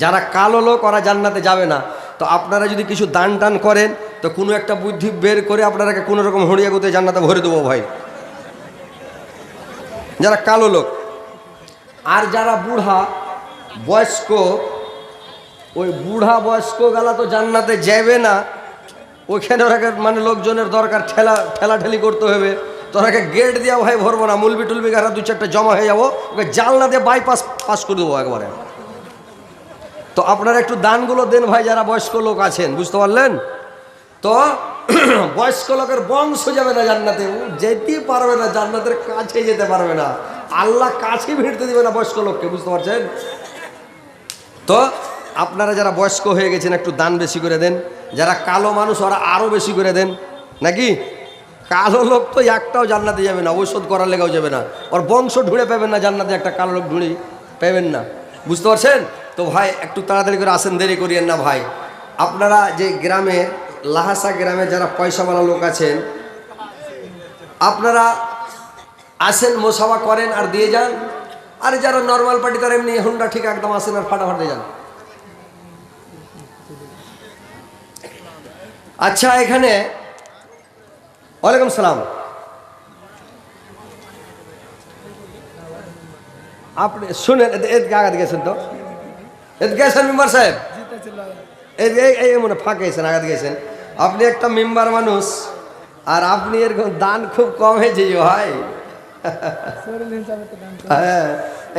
যারা কালো লোক ওরা জান্নাতে যাবে না। তো আপনারা যদি কিছু দান টান করেন তো কোনো একটা বুদ্ধি বের করে আপনারাকে কোনো রকম হড়িয়া গুতে জান্নাতে ভরে দেবো ভাই, যারা কালো লোক। আর যারা বুড়া বয়স্ক, ওই বুড়া বয়স্ক গালা তো জান্নাতে যাবে না, ওইখানে ওরাকে মানে লোকজনের দরকার, ঠেলাঠেলি করতে হবে। তো ওরাকে গেট দেওয়া ভাই ভরবো না, মুলবি টুলবি গারা দু চারটা জমা হয়ে যাবো, ওকে জানলা দিয়ে পাস করে দেবো একবারে। তো আপনারা একটু দানগুলো দেন ভাই, যারা বয়স্ক লোক আছেন, বুঝতে পারলেন তো? বয়স্ক লোকের বংশ যাবে না জান্নাতে, যেতেই পারবে না, জান্নাতের কাছে যেতে পারবে না, আল্লাহ কাছে ভিড়তে দিবে না বয়স্ক লোককে, বুঝতে পারছেন তো? আপনারা যারা বয়স্ক হয়ে গেছেন একটু দান বেশি করে দেন। যারা কালো মানুষ ওরা আরও বেশি করে দেন, নাকি? কালো লোক তো একটাও জান্নাতে যাবে না, ঔষধ করার লেগাও যাবে না, ওর বংশ ঢুঁড়ে পাবেন না জান্নাতে, একটা কালো লোক ঢুঁড়ি পাবেন না, বুঝতে পারছেন তো? ভাই একটু তাড়াতাড়ি করে আসেন, দেরি করিয়েন না ভাই। আপনারা যে গ্রামে লাহাসা গ্রামে যারা পয়সাওয়ালা লোক আছেন, আপনারা আসেন, মোসাফা করেন আর দিয়ে যান। আর যারা নর্মাল পার্টি তারা এমনি হুন্ডা ঠিক একদম আসেন আর ফাটাফাট দিয়ে যান। আচ্ছা, এখানে ওয়ালাইকুম সালাম, আপনি শুনেন, এদিকে আগাতে গেছেন তো, এদিকে গেছেন মেম্বার সাহেব, এই মনে ফাঁকে গেছেন, আগাতে গেছেন। আপনি একটা মেম্বার মানুষ আর আপনি এরকম দান খুব কম হয়েছে ভাই। হ্যাঁ,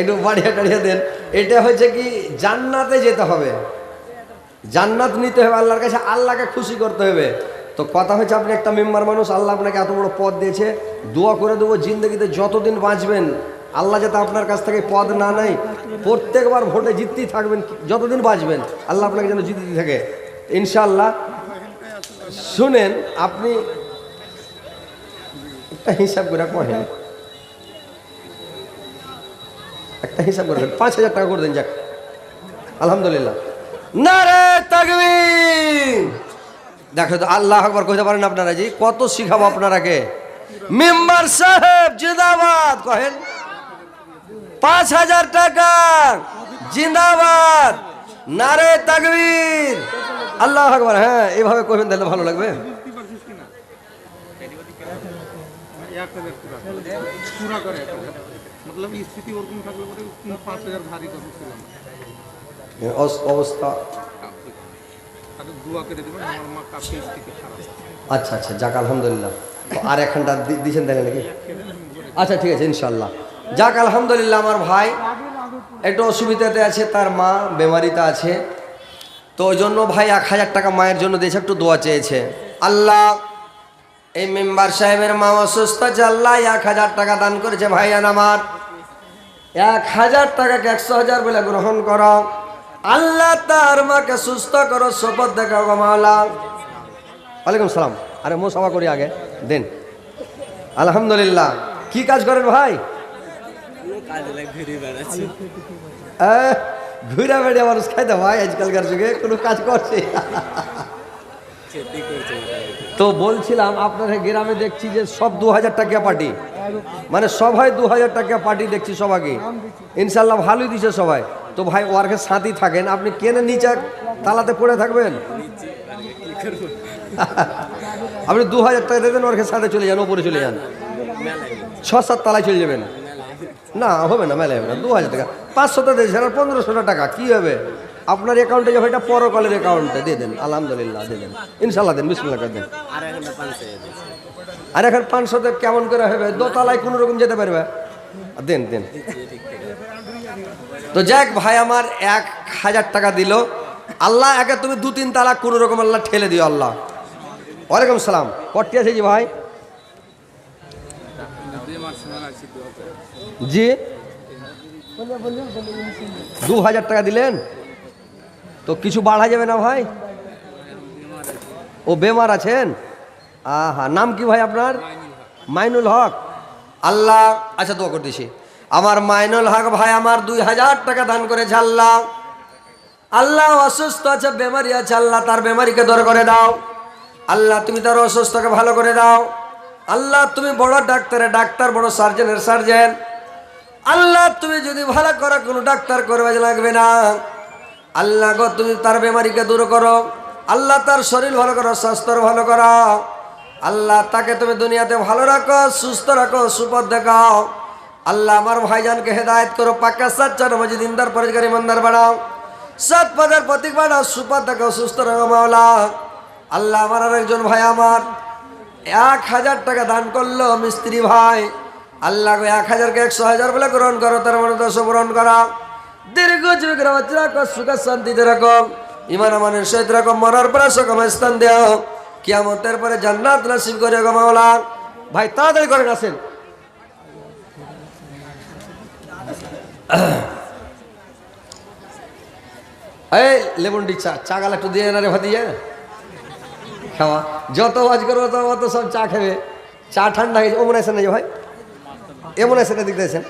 একটু বাড়িয়ে টাড়িয়ে দেন। এটা হচ্ছে কি, জান্নাতে যেতে হবে, জান্নাত নিতে হবে আল্লাহর কাছে, আল্লাহকে খুশি করতে হবে। তো কথা হচ্ছে, আপনি একটা মেম্বার মানুষ, আল্লাহ আপনাকে এত বড় পদ দিয়েছে, দোয়া করে দেবো জিন্দগিতে যতদিন বাঁচবেন আল্লাহ যাতে আপনার কাছ থেকে পদ না নেয়, প্রত্যেকবার ভোটে জিততেই থাকবেন, যতদিন বাঁচবেন আল্লাহ আপনাকে যেন জিততে থাকে ইনশাআল্লাহ। শুনেন, আপনি একটা হিসাব করে কহেন, একটা হিসাব করে 5,000 টাকা করে দেন, যাক আলহামদুলিল্লাহ। নারে তাকবীর! দেখো তো, আল্লাহ আকবার কইতে পারেন আপনারা? জি, কত শিখাবো আপনারাকে। মেম্বার সাহেব জিন্দাবাদ কহেন। 5,000 টাকা জিন্দাবাদ, নারে তাকবীর, আল্লাহ আকবার। হ্যাঁ, এইভাবে কইবেন, তাহলে ভালো লাগবে। অবস্থা আচ্ছা আচ্ছা, যাক আলহামদুলিল্লাহ। আর একখানটা দিয়েছেন তাহলে নাকি? আচ্ছা ঠিক আছে ইনশাল্লাহ, যাক আলহামদুলিল্লাহ। আমার ভাই একটু অসুবিধাতে আছে, তার মা বেমারিতে আছে, তো ওই জন্য ভাই 1,000 টাকা মায়ের জন্য দিয়েছে, একটু দোয়া চেয়েছে। আল্লাহ, এই মেম্বার সাহেবের মা অসুস্থ আছে, আল্লাহ 1,000 টাকা দান করেছে ভাইয়ান আমার, 1,000 টাকাকে 100,000 বলে গ্রহণ করো। আল্লাহ তার মাকে সুস্থ করো, শপথ দেখাও গো মাওলা। ওয়ালাইকুম সালাম। আরে মোসাফা করি আগে দেন। আলহামদুলিল্লাহ। কি কাজ করেন ভাই? ঘুরে বেড়ে মানুষ খাইতে ভাই, আজকালকার যুগে কোনো কাজ করছে। তো বলছিলাম, আপনাদের গ্রামে দেখছি যে সব 2,000 টাকা পার্টি, মানে সবাই 2,000 টাকা পার্টি দেখছি সবাইকে, ইনশাল্লাহ ভালোই দিছে সবাই। তো ভাই ওয়ার্কের সাথেই থাকেন, আপনি কেনে নিচে তালাতে পড়ে থাকবেন? আপনি 2,000 টাকা দেবেন, ওয়ার্কের সাথে চলে যান, ওপরে চলে যান, 6-7 তলায় চলে যাবেন। না হবে না, মেলায় হবে না। 2,000 টাকা 500 দিয়েছেন, আর 1,500 টাকা কি হবে? আপনার অ্যাকাউন্টে যাবে, এটা পরকালের অ্যাকাউন্টে দিয়ে দেন, আলহামদুলিল্লাহ দিয়ে দেন, ইনশাল্লাহ দেন, বিসমিল্লাহ করে দেন। আর এখন 500 কেমন করে হবে? দোতলায় কোনো রকম যেতে পারবে, দেন দেন। তো যাক ভাই আমার 1,000 টাকা দিল, আল্লাহ একে তুমি 2-3 তালা কোনো রকম আল্লাহ ঠেলে দিও আল্লাহ। ওয়ালাইকুম সালাম। কটি আছে জি ভাই? জি 2,000 টাকা দিলেন, তো কিছু বাড়া যাবে না ভাই? ও বেমার আছেন? আহা, নাম কি ভাই আপনার? মাইনুল হক। আল্লাহ, আচ্ছা দোয়া করে দিছি। আমার মাইনুল হক ভাই আমার 2,000 টাকা দান করেছে আল্লাহ। আল্লাহ অসুস্থ আছে, বেমারি আছে, আল্লাহ তার বেমারিকে দূর করে দাও। আল্লাহ তুমি তার অসুস্থকে ভালো করে দাও। আল্লাহ তুমি বড় ডাক্তারের ডাক্তার, বড় সার্জনের সার্জেন। আল্লাহ তুমি যদি ভালো করা কোনো ডাক্তার করবে লাগবে না। আল্লাহ গো তুমি তার বেমারিকে দূর করো, আল্লাহ তার শরীর ভালো করো, স্বাস্থ্য ভালো করো, আল্লাহ তাকে তুমি দুনিয়াতে ভালো রাখো, সুস্থ রাখো, সুপথ দেখাও। আল্লাহ আমার ভাইজানকে হেদায়েত করো, পাক্কা সাচ্চা নামাজি দিনদার পরেশগার ইমানদার বানাও, সৎ পথের প্রতীক বানাও, সুপথ দেখাও, সুস্থ রাখো মাওলা। আল্লাহ আমার আরেকজন ভাই আমার 1000 টাকা দান করলো, মিস্ত্রি ভাই, আল্লাহ 1000কে 100,000 বলে গ্রহণ করো, তার মনে 10 গ্রহণ করা, দীর্ঘ যুগ রাখো, সুখ শান্তিতে রাখো, ইমান আমানের সহিত রাখো, মরার পরে সকম স্থান দেও, কিয়ামতের পরে জান্নাত নসিব করে গো মাওলা। ভাই তাড়াতাড়ি করেন, আসেন। এই লেমন চা, চা গালা একটু দিয়ে না রে ভাতিজা, খাওয়া যত আজ করবো তত সব চা খাবে, চা ঠান্ডা হয়ে ও মনে আছেন না যে ভাই, এমন আছেন না দেখতে আছেন।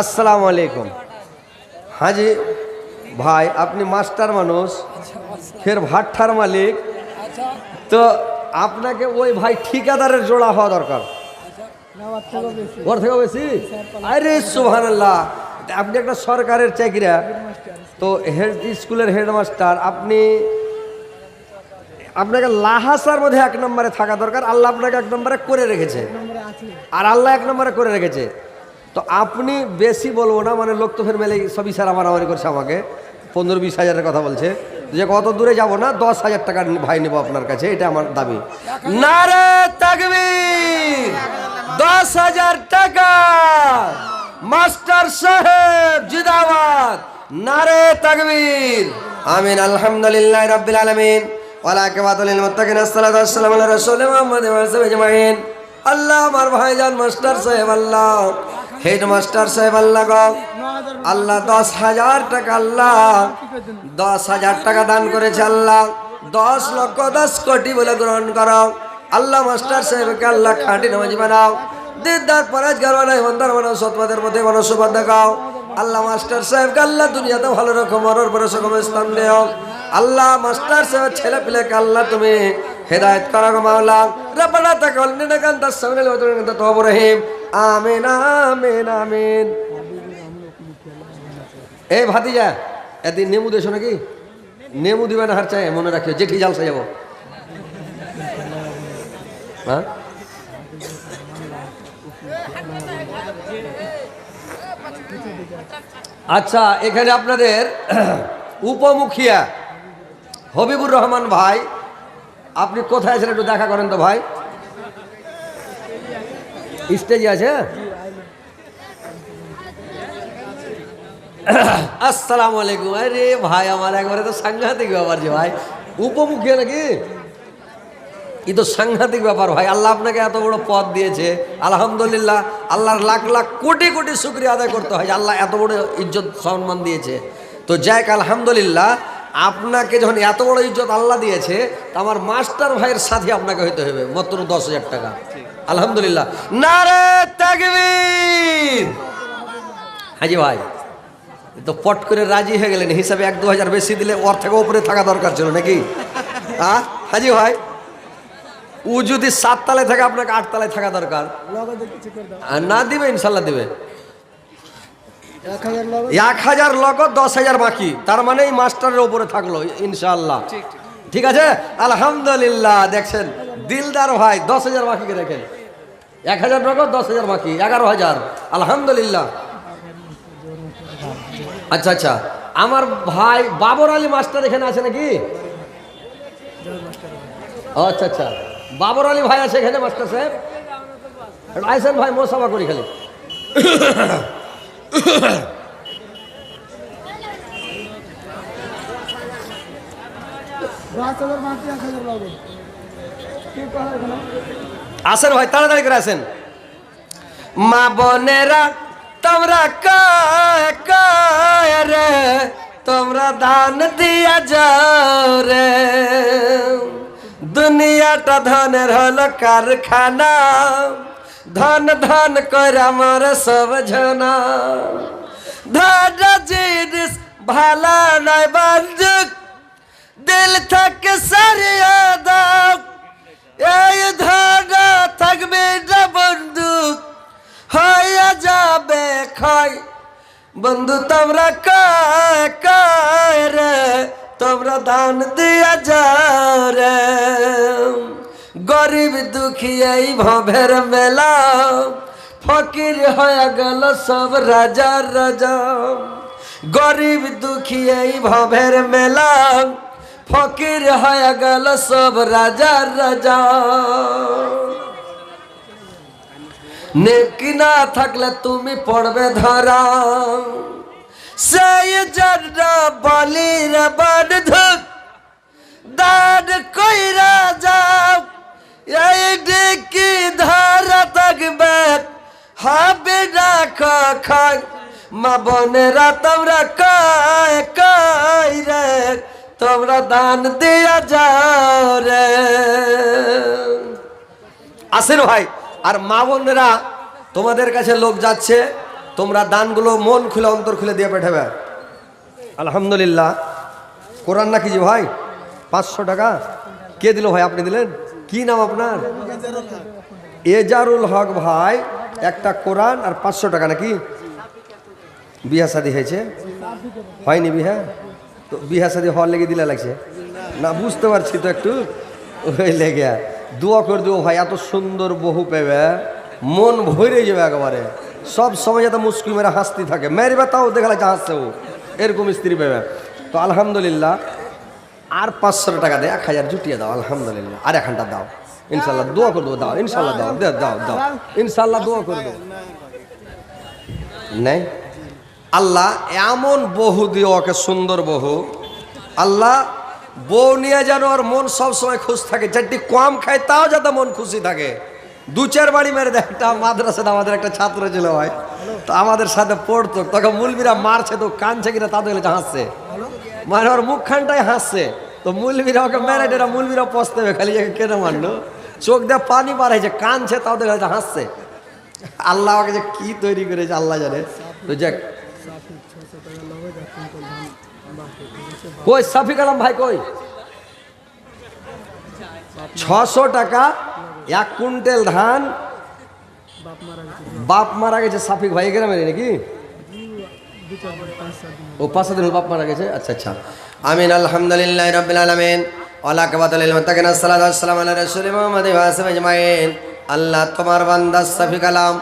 আসসালামু আলাইকুম। হাজি ভাই আপনি মাস্টার মানুষ, ফের ভাট্টার মালিক, তো আপনাকে ওই ভাই ঠিকাদারের জোড়া হওয়া দরকার, ওর থেকেও বেশি। আরে সুবহানাল্লাহ, আপনি একটা সরকারের চাকরিয়া, তো হেড স্কুলের হেডমাস্টার, আপনাকে লাহাসার মধ্যে 1 নম্বরে থাকা দরকার। আল্লাহ আপনাকে 1 নম্বরে করে রেখেছে, আর আল্লাহ 1 নম্বরে করে রেখেছে। তো আপনি বেশি বলবো না, মানে লোক তো ফের মেলে সব ইশারা মারামারি করছে, আমাকে 15-20 হাজারের কথা বলছে, যে কত দূরে যাব না, 10,000 টাকা ভাই নেবো আপনার কাছে, এটা আমার দাবি। নারে তাকবীর, 10,000 টাকা মাস্টার সাহেব জিন্দাবাদ, নারে তাকবীর, আমিন, আলহামদুলিল্লাহ রাব্বিল আলামিন, ওয়ালা আকিবাতুল লিল মুত্তাকিন, আসসালাতু ওয়াসসালামু আলা রাসূলি মুহাম্মদ ওয়া আলিহি আজমাইন। আল্লাহ আমার ভাইজান মাস্টার সাহেব, আল্লাহ হেডমাস্টার সাহেব, আল্লাহ গো আল্লাহ 10,000 টাকা, আল্লাহ 10,000 টাকা দান করেছে, আল্লাহ 10 লক্ষ 10 কোটি বলে গ্রহণ করো। আল্লাহ মাস্টার সাহেবকে আল্লাহ খাঁটি নামাজি বানাও, দিনদার পরেশগার বানাও, ইমানদার বানাও, সৎপথের মধ্যে বানাও, সুপথ দেখাও। আল্লাহ মাস্টার সাহেবকে আল্লাহ দুনিয়াতে ভালো রাখো, মরার পরে সকম স্থান দেও। আল্লাহ মাস্টার সাহেব ছেলে পেলেকে আল্লাহ তুমি হেদায়েত করো গো মাওলা। রব্বানা তাকাব্বাল ইন্নাকা আনতাস সামিউল আলিম ওয়া তুব আনতা তাওয়াবুর রহিম। আমিন আমিন আমিন। এই ভাতিজা এদিন নেমু দেছো নাকি? নেমু দিবে না, হার চাই মনে রাখিও, জেঠি জালসা যাব। হ্যাঁ আচ্ছা, এখানে আপনাদের উপমুখিয়া হবিবুর রহমান ভাই, আপনি কোথায় আছেন একটু দেখা করেন তো ভাই, স্টেজে আছে। আসসালামু আলাইকুম। আরে ভাই আমার একবারে তো সাংঘাতিক ব্যাপার যে ভাই, উপমুখিয়া নাকি, এই তো সাংঘাতিক ব্যাপার ভাই। আল্লাহ আপনাকে এত বড় পদ দিয়েছে, আলহামদুলিল্লাহ, আল্লাহর লাখ লাখ কোটি কোটি শুকরিয়া আদায় করতে হয়, আল্লাহ এত বড় ইজ্জত সম্মান দিয়েছে। তো যাক আলহামদুলিল্লাহ, আপনাকে যখন এত বড় ইজ্জত আল্লাহ দিয়েছে, তা আমার মাস্টার ভাইয়ের সাথে আপনাকে হইতে হবে মাত্র 10,000 টাকা। আলহামদুলিল্লাহ, নারে তাকবীর। হাজি ভাই তো পট করে রাজি হয়ে গেলেন, হিসাবে 1-2 হাজার বেশি দিলে ওর থেকে উপরে থাকা দরকার ছিল নাকি? হাজি ভাই ও যদি 7 তলায় থাকে, আপনাকে 8 তলায় থাকা দরকার। না দিবে, ইনশাল্লাহ দিবে। 1,000 লক্ষ 10,000 বাকি, তার মানে এই মাস্টারের উপরে থাকলো ইনশাল্লাহ। ঠিক আছে আলহামদুলিল্লাহ। দেখছেন দিলদার ভাই, 10,000 বাকি কে রেখেন, 1,000 লক্ষ 10,000 বাকি, 11,000। আলহামদুলিল্লাহ। আচ্ছা আচ্ছা, আমার ভাই বাবর আলী মাস্টার এখানে আছে নাকি? আচ্ছা আচ্ছা, বাবর আলী ভাই আছে এখানে মাস্টার সাহেব, আইসেন ভাই, মোসাফা করি খালি। আসেন ভাই, তাড়াতাড়ি করে আসেন। মা বোনেরা তোমরা কয় রে, তোমরা দান দিয়া যাও রে, দুনিয়াটা ধনের হলো কারখানা, ধন ধন করে আমার সব ঝনা, ধন জিনিস ভালো নয় বাঞ্জুক, দিল থেকে সারিয়া দাও, এই ধন থাকবে না বন্ধু, হইয়া যাবে ক্ষয় বন্ধু তোমরা কায় কায় রে, তোমরা দান দিয়া যাও রে, গরিব দুঃখী এই ভবের মেলা, ফকির হয়ে গেল সব রাজার রাজা। গরিব দুঃখী এই ভবের মেলা, ফকির হয়ে গেল সব রাজার রাজা। নেকি না থাকলে তুমি পড়বে ধরা, সেই জন্য বলি রে বন্ধু দান কইরা যাও, এই নেকি ধরা থাকবে হবে না কখন। মা বোনেরা তোমরা কায় কায় রে, তোমরা দান দিয়া যাও রে। আসেন ভাই, আর মা বোনেরা তোমাদের কাছে লোক যাচ্ছে, তোমরা দানগুলো মন খুলে অন্তর খুলে দিয়ে পাঠাবে। আলহামদুলিল্লাহ। কোরআন নাকি জি ভাই? 500 টাকা কে দিল ভাই? আপনি দিলেন? কি নাম আপনার? এজারুল হক ভাই। একটা কোরআন আর 500 টাকা নাকি? বিয়া শাদী হয়েছে? হয়নি বিহা? তো বিহা শাদী হওয়ার লেগে দিলে লাগছে না? বুঝতে পারছি তো একটু, ওই লেগে দোয়া করে দেবো ভাই, এত সুন্দর বহু পেবে মন ভরে যাবে একেবারে। সব সময় যাতে মুস্কি মেরে হাসতে থাকে, মেরবে তাও দেখা লাগছে হাসছে ও, এরকম স্ত্রী পেবে। তো আলহামদুলিল্লাহ। আর 500 টাকা দেয়, 1000 জুটিয়ে দাও। আলহামদুলিল্লাহ। আর 1 ঘন্টা দাও, ইনশাল্লাহ দোয়া করে দেবো। দাও ইনশাল্লাহ, দাও দাও দাও, ইনশাল্লাহ দোয়া করে দেবো। নেই আল্লাহ এমন বহু দিয়ে ওকে, সুন্দর বহু। আল্লাহ বউ নিয়ে যেন ওর মন সবসময় খুশ থাকে, চারটি কম খায় তাও যাতে মন খুশি থাকে। 2-4 বাড়ি মেরে দেয়। একটা মাদ্রাসাতে আমাদের একটা ছাত্র ছিল ভাই, তো আমাদের সাথে পড়তো, তখন মুলবিরা মারছে তো কানছে কিনা তাদের হাসছে, মানে ওর মুখখানটাই হাসছে। তো মুলবিরা ওকে মেরে ডেরা, মুলবিরা পচতে হবে খালি কেন মারলো, চোখ দিয়ে পানি বাড়াইছে, কানছে তাও দেখা হাসছে। আল্লাহ ওকে যে কি তৈরি করেছে আল্লাহ জানে। তো যাক, কই সাফিক আলম ভাই কই? 600 টাকা 1 কুইন্টাল ধান। বাপ মারা গেছে সাফিক ভাই গ্রামে নাকি? ও 5 দিন বাপ মারা গেছে। আচ্ছা আচ্ছা। আমিন। আলহামদুলিল্লাহ রাব্বিল আলামিন ওয়ালা কাবাতুল মুত্তাকিন আসসালাতু ওয়াসসালামু আলা রাসূলি মুহাম্মদ ওয়া আলিহি আজমাইন। আল্লাহ তোমার বান্দা সাফিক আলম,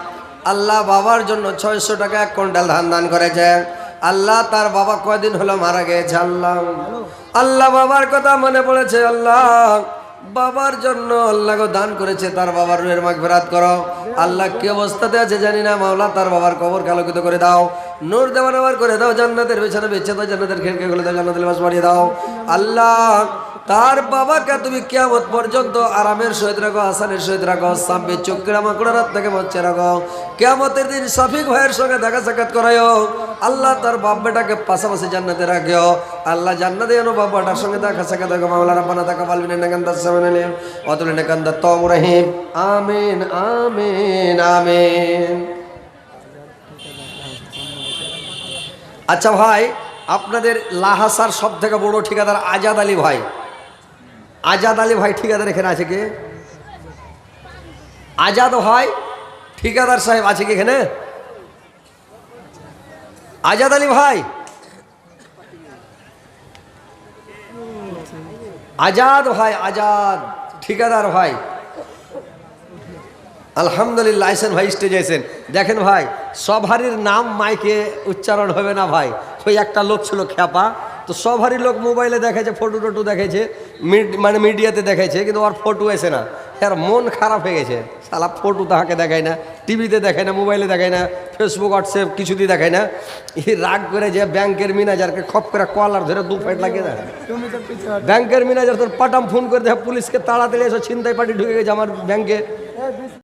আল্লাহ বাবার জন্য 600 টাকা 1 কুইন্টাল ধান দান করেছে। আল্লাহ তার বাবা কয়দিন হলো মারা গেছে। আল্লাহ আল্লাহ বাবার কথা মনে পড়েছে। আল্লাহ বাবার জন্য আল্লাহ দান করেছে, তার বাবার রুহের মাগফিরাত করো। আল্লাহ কি অবস্থাতে আছে জানি না, মাওলা তার বাবার কবর আলোকিত করে দাও, নূর দেওয়ার করে দাও, জান্নাতের বিছানা বিছিয়ে দাও, জান্নাতের খিড়কি খুলে দাও, জান্নাতের লিবাস পরিয়ে দাও। আল্লাহ তার বাবাকে তুমি কিয়ামত পর্যন্ত আরামের সহিত রাখো, আসানের সহিত রাখো, সামনে চোখেরা মাকড়া রাত থেকে বাঁচিয়ে রাখো। কিয়ামতের দিন শফিক ভাইয়ের সঙ্গে দেখা সাক্ষাৎ করায়ও। আল্লাহ তার বাপ বেটাকে পাশাপাশি জান্নাতে রাখিও। আল্লাহ জান্নাতে যেন বাপ বেটার সঙ্গে দেখা সাক্ষাৎ রাখো। মাওলা রাব্বানা তাকাব্বাল মিন্না ইন্নাকা আনতাস সামিউল আলিম ওয়া তুব ইন্নাকা আনতাত তাওয়াবুর রহিম। আমিন আমিন আমিন। আচ্ছা ভাই, আপনাদের লাহাসার সব থেকে বড় ঠিকাদার আজাদ আলী ভাই। আজাদ আলী ভাই ঠিকাদার এখানে আছে কি? আজাদ ভাই ঠিকাদার সাহেব আছে কি এখানে? আজাদ আলী ভাই, আজাদ ভাই, আজাদ ঠিকাদার ভাই। আলহামদুলিল্লাহ। আইসেন ভাই, স্টেজে আইসেন। দেখেন ভাই, সবারই নাম মাইকে উচ্চারণ হবে না ভাই। ওই একটা লোক ছিল খ্যাপা, তো সবারই লোক মোবাইলে দেখেছে, ফটো টটো দেখেছে, মানে মিডিয়াতে দেখেছে, কিন্তু ওর ফটো আসে না। এর মন খারাপ হয়ে গেছে, সালা ফটো তাহাকে দেখায় না, টিভিতে দেখায় না, মোবাইলে দেখায় না, ফেসবুক হোয়াটসঅ্যাপ কিছুতেই দেখায় না। এই রাগ করে যে ব্যাংকের ম্যানেজারকে খপ করে কলার ধরে 2 ফাইট লাগিয়ে দেয়। ব্যাংকের ম্যানেজার তোর পাটাম ফোন করে দেয় পুলিশকে, তাড়াতাড়ি এসে ছিনতাই পার্টি ঢুকে গেছে আমার ব্যাংকে।